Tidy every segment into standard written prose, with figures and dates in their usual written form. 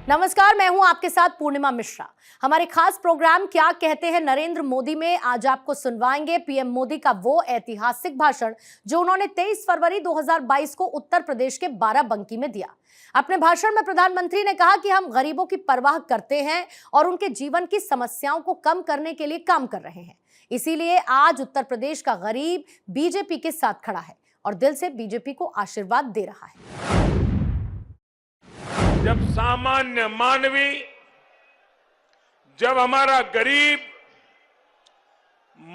नमस्कार, मैं हूं आपके साथ पूर्णिमा मिश्रा। हमारे खास प्रोग्राम क्या कहते हैं नरेंद्र मोदी में आज आपको सुनवाएंगे पीएम मोदी का वो ऐतिहासिक भाषण जो उन्होंने 23 फरवरी 2022 को उत्तर प्रदेश के बाराबंकी में दिया। अपने भाषण में प्रधानमंत्री ने कहा कि हम गरीबों की परवाह करते हैं और उनके जीवन की समस्याओं को कम करने के लिए काम कर रहे हैं। इसीलिए आज उत्तर प्रदेश का गरीब बीजेपी के साथ खड़ा है और दिल से बीजेपी को आशीर्वाद दे रहा है। जब सामान्य मानवी, जब हमारा गरीब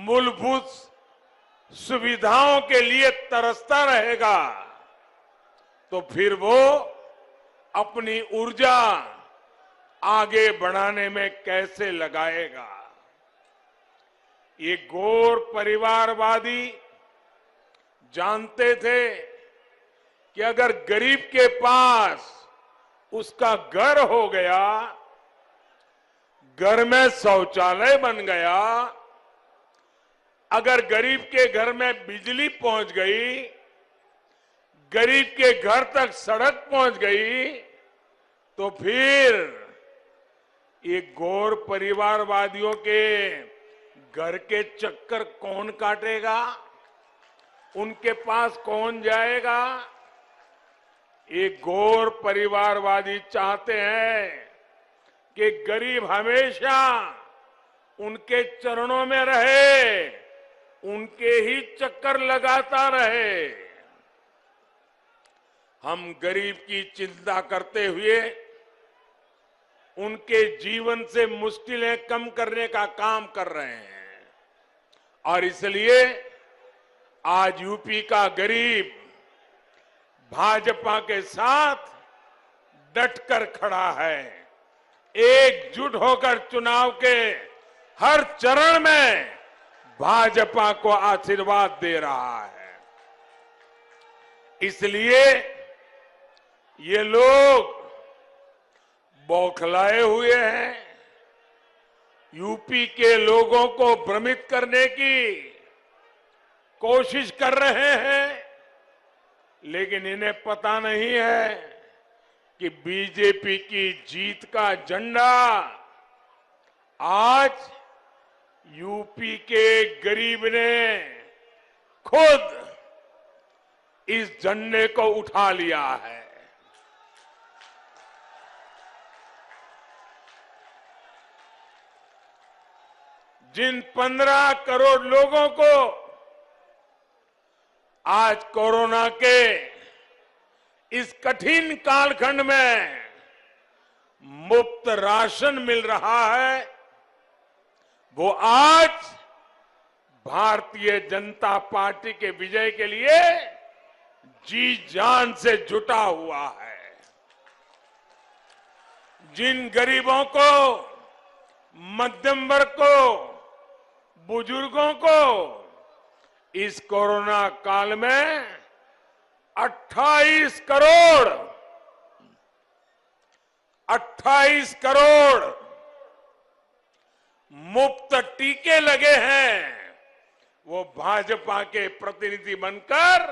मूलभूत सुविधाओं के लिए तरसता रहेगा तो फिर वो अपनी ऊर्जा आगे बढ़ाने में कैसे लगाएगा। ये गौर परिवारवादी जानते थे कि अगर गरीब के पास उसका घर हो गया, घर में शौचालय बन गया, अगर गरीब के घर में बिजली पहुंच गई, गरीब के घर तक सड़क पहुंच गई, तो फिर ये गौर परिवारवादियों के घर के चक्कर कौन काटेगा, उनके पास कौन जाएगा। एक गौर परिवारवादी चाहते हैं कि गरीब हमेशा उनके चरणों में रहे, उनके ही चक्कर लगाता रहे। हम गरीब की चिंता करते हुए उनके जीवन से मुश्किलें कम करने का काम कर रहे हैं और इसलिए आज यूपी का गरीब भाजपा के साथ डटकर खड़ा है, एकजुट होकर चुनाव के हर चरण में भाजपा को आशीर्वाद दे रहा है। इसलिए ये लोग बौखलाए हुए हैं, यूपी के लोगों को भ्रमित करने की कोशिश कर रहे हैं, लेकिन इन्हें पता नहीं है कि बीजेपी की जीत का झंडा आज यूपी के गरीब ने खुद इस झंडे को उठा लिया है। जिन 15 करोड़ लोगों को आज कोरोना के इस कठिन कालखंड में मुफ्त राशन मिल रहा है, वो आज भारतीय जनता पार्टी के विजय के लिए जी जान से जुटा हुआ है। जिन गरीबों को, मध्यम वर्ग को, बुजुर्गों को इस कोरोना काल में 28 करोड़ मुफ्त टीके लगे हैं, वो भाजपा के प्रतिनिधि बनकर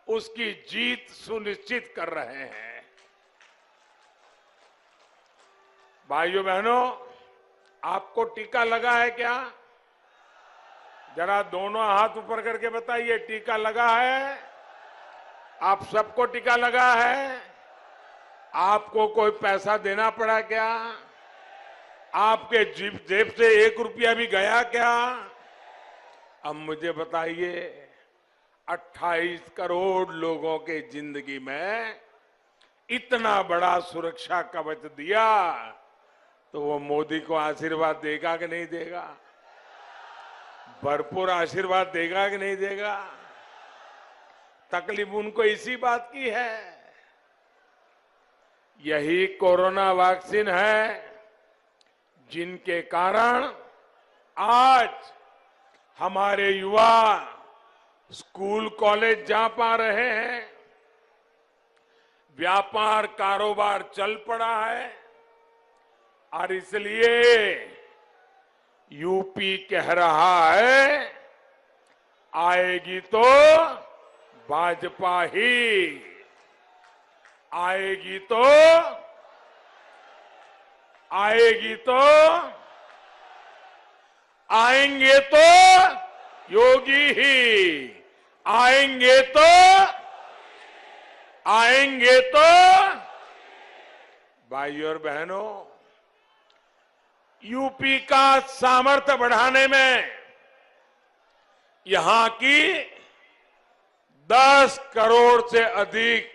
उसकी जीत सुनिश्चित कर रहे हैं। भाइयों बहनों, आपको टीका लगा है क्या? जरा दोनों हाथ ऊपर करके बताइए, टीका लगा है? आप सबको टीका लगा है? आपको कोई पैसा देना पड़ा क्या? आपके जेब से 1 रुपया भी गया क्या? अब मुझे बताइए, 28 करोड़ लोगों के जिंदगी में इतना बड़ा सुरक्षा कवच दिया, तो वो मोदी को आशीर्वाद देगा कि नहीं देगा? भरपूर आशीर्वाद देगा कि नहीं देगा? तकलीफ उनको इसी बात की है। यही कोरोना वैक्सीन है जिनके कारण आज हमारे युवा स्कूल कॉलेज जा पा रहे हैं, व्यापार कारोबार चल पड़ा है और इसलिए यूपी कह रहा है, आएगी तो भाजपा ही, आएगी तो आएगी तो आएंगे तो योगी ही, आएंगे तो भाइयों और बहनों, यूपी का सामर्थ्य बढ़ाने में यहां की 10 करोड़ से अधिक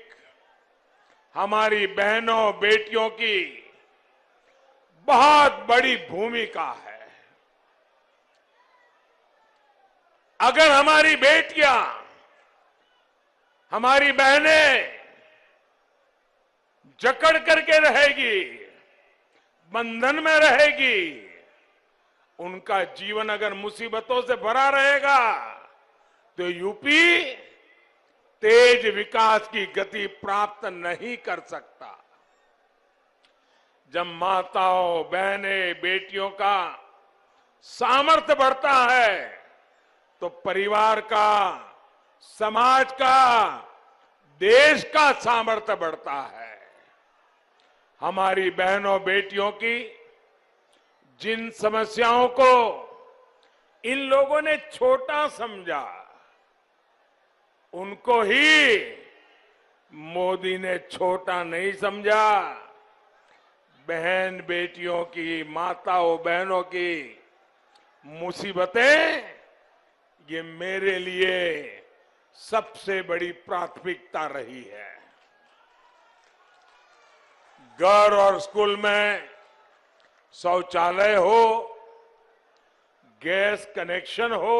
हमारी बहनों बेटियों की बहुत बड़ी भूमिका है। अगर हमारी बेटियां, हमारी बहनें जकड़ करके रहेगी, बंधन में रहेगी, उनका जीवन अगर मुसीबतों से भरा रहेगा तो यूपी तेज विकास की गति प्राप्त नहीं कर सकता। जब माताओं, बहनें, बेटियों का सामर्थ्य बढ़ता है तो परिवार का, समाज का, देश का सामर्थ्य बढ़ता है। हमारी बहनों बेटियों की जिन समस्याओं को इन लोगों ने छोटा समझा, उनको ही मोदी ने छोटा नहीं समझा। बहन बेटियों की, माताओं बहनों की मुसीबतें, ये मेरे लिए सबसे बड़ी प्राथमिकता रही है। घर और स्कूल में शौचालय हो, गैस कनेक्शन हो,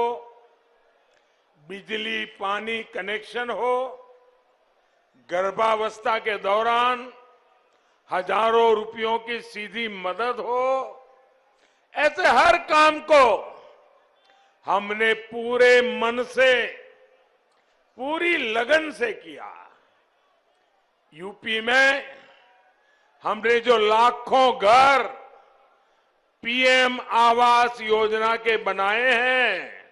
बिजली पानी कनेक्शन हो, गर्भावस्था के दौरान हजारों रुपयों की सीधी मदद हो, ऐसे हर काम को हमने पूरे मन से, पूरी लगन से किया। यूपी में हमने जो लाखों घर पीएम आवास योजना के बनाए हैं,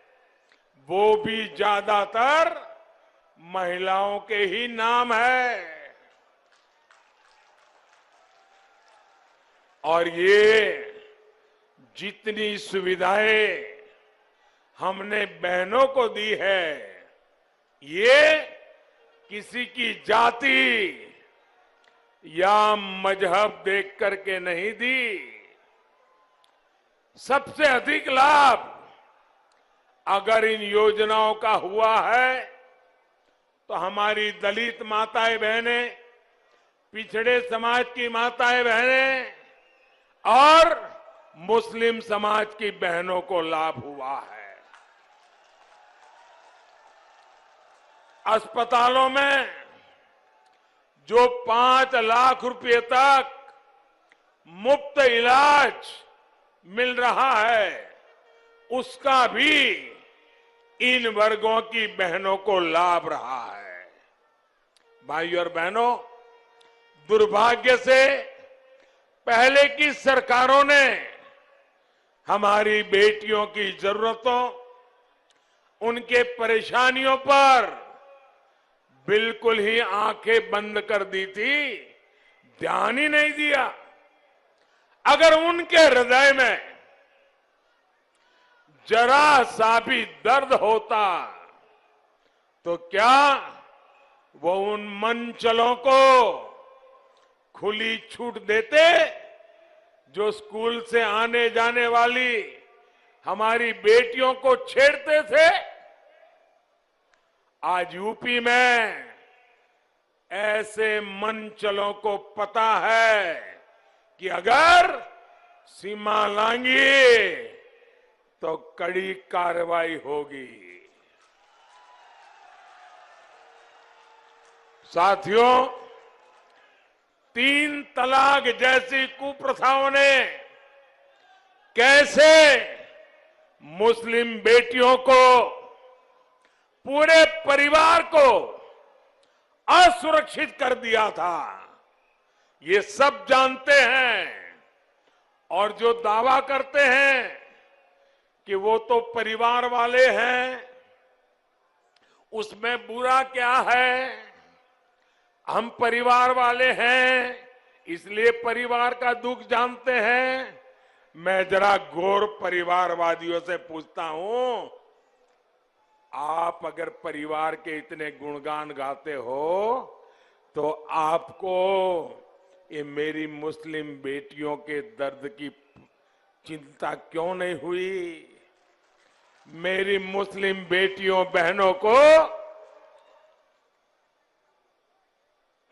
वो भी ज्यादातर महिलाओं के ही नाम है। और ये जितनी सुविधाएं हमने बहनों को दी है, ये किसी की जाति या मजहब देख करके नहीं दी। सबसे अधिक लाभ अगर इन योजनाओं का हुआ है तो हमारी दलित माताएं बहनें, पिछड़े समाज की माताएं बहनें और मुस्लिम समाज की बहनों को लाभ हुआ है। अस्पतालों में जो 5 लाख रुपए तक मुफ्त इलाज मिल रहा है, उसका भी इन वर्गों की बहनों को लाभ रहा है। भाइयों और बहनों, दुर्भाग्य से पहले की सरकारों ने हमारी बेटियों की जरूरतों, उनके परेशानियों पर बिल्कुल ही आंखें बंद कर दी थी, ध्यान ही नहीं दिया। अगर उनके हृदय में जरा सा भी दर्द होता तो क्या वो उन मंचलों को खुली छूट देते जो स्कूल से आने जाने वाली हमारी बेटियों को छेड़ते थे? आज यूपी में ऐसे मंचलों को पता है कि अगर सीमा लांगी तो कड़ी कार्रवाई होगी। साथियों, 3 तलाक जैसी कुप्रथाओं ने कैसे मुस्लिम बेटियों को, पूरे परिवार को असुरक्षित कर दिया था, ये सब जानते हैं। और जो दावा करते हैं कि वो तो परिवार वाले हैं, उसमें बुरा क्या है, हम परिवार वाले हैं, इसलिए परिवार का दुख जानते हैं। मैं जरा गौर परिवारवादियों से पूछता हूं, आप अगर परिवार के इतने गुणगान गाते हो तो आपको ये मेरी मुस्लिम बेटियों के दर्द की चिंता क्यों नहीं हुई? मेरी मुस्लिम बेटियों बहनों को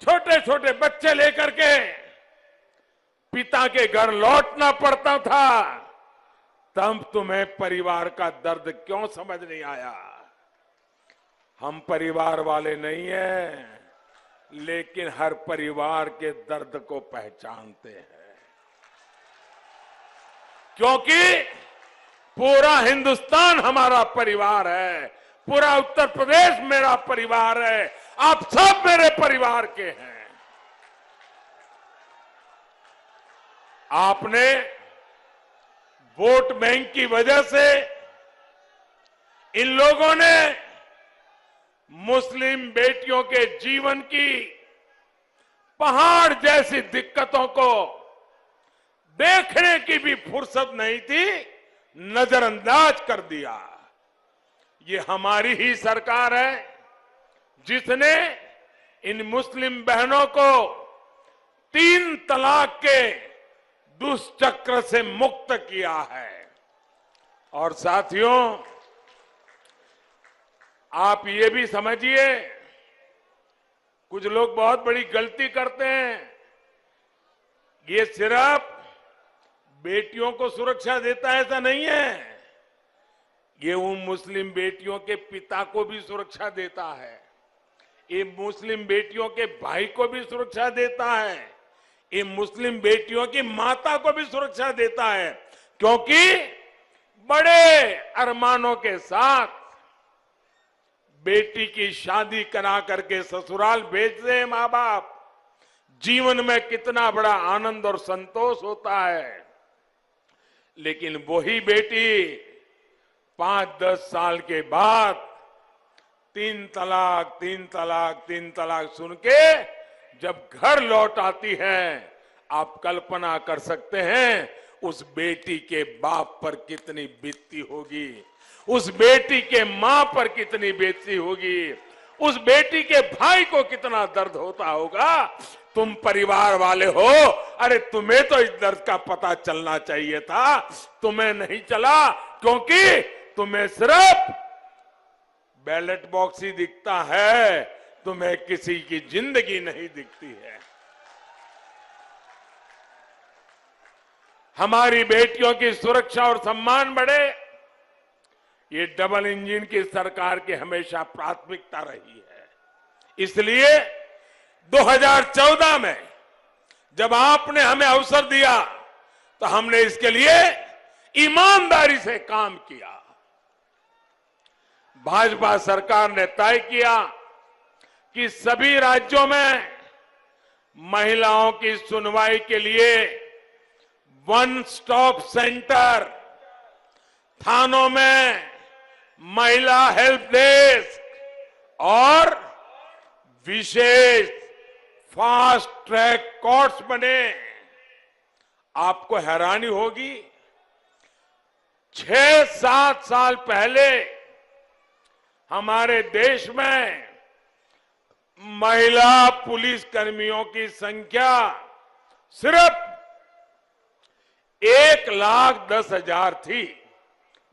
छोटे छोटे बच्चे लेकर के पिता के घर लौटना पड़ता था, तब तुम्हें परिवार का दर्द क्यों समझ नहीं आया? हम परिवार वाले नहीं हैं, लेकिन हर परिवार के दर्द को पहचानते हैं, क्योंकि पूरा हिंदुस्तान हमारा परिवार है, पूरा उत्तर प्रदेश मेरा परिवार है, आप सब मेरे परिवार के हैं। आपने वोट बैंक की वजह से इन लोगों ने मुस्लिम बेटियों के जीवन की पहाड़ जैसी दिक्कतों को देखने की भी फुर्सत नहीं थी, नजरअंदाज कर दिया। ये हमारी ही सरकार है जिसने इन मुस्लिम बहनों को 3 तलाक के दुष्चक्र से मुक्त किया है। और साथियों, आप ये भी समझिए, कुछ लोग बहुत बड़ी गलती करते हैं। ये सिर्फ बेटियों को सुरक्षा देता है ऐसा नहीं है, ये उन मुस्लिम बेटियों के पिता को भी सुरक्षा देता है, ये मुस्लिम बेटियों के भाई को भी सुरक्षा देता है, ये मुस्लिम बेटियों की माता को भी सुरक्षा देता है। क्योंकि बड़े अरमानों के साथ बेटी की शादी करा करके ससुराल भेजते हैं मां बाप, जीवन में कितना बड़ा आनंद और संतोष होता है। लेकिन वही बेटी 5-10 साल के बाद 3 तलाक 3 तलाक 3 तलाक सुन के जब घर लौट आती है, आप कल्पना कर सकते हैं उस बेटी के बाप पर कितनी बीतती होगी, उस बेटी के मां पर कितनी बीतती होगी, उस बेटी के भाई को कितना दर्द होता होगा। तुम परिवार वाले हो, अरे तुम्हें तो इस दर्द का पता चलना चाहिए था, तुम्हें नहीं चला, क्योंकि तुम्हें सिर्फ बैलेट बॉक्स ही दिखता है, तुम्हें किसी की जिंदगी नहीं दिखती है। हमारी बेटियों की सुरक्षा और सम्मान बढ़े, ये डबल इंजन की सरकार की हमेशा प्राथमिकता रही है। इसलिए 2014 में जब आपने हमें अवसर दिया तो हमने इसके लिए ईमानदारी से काम किया। भाजपा सरकार ने तय किया कि सभी राज्यों में महिलाओं की सुनवाई के लिए 1 स्टॉप सेंटर, थानों में महिला हेल्प डेस्क और विशेष फास्ट ट्रैक कोर्ट्स बने। आपको हैरानी होगी, 6-7 साल पहले हमारे देश में महिला पुलिस कर्मियों की संख्या सिर्फ 1,10,000 थी।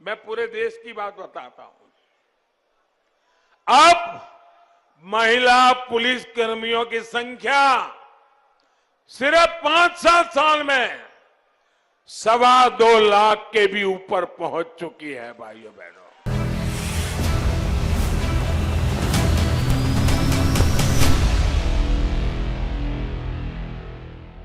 मैं पूरे देश की बात बताता हूं। अब महिला पुलिस कर्मियों की संख्या सिर्फ 5-7 साल में 2.25 लाख के भी ऊपर पहुंच चुकी है। भाइयों बहनों,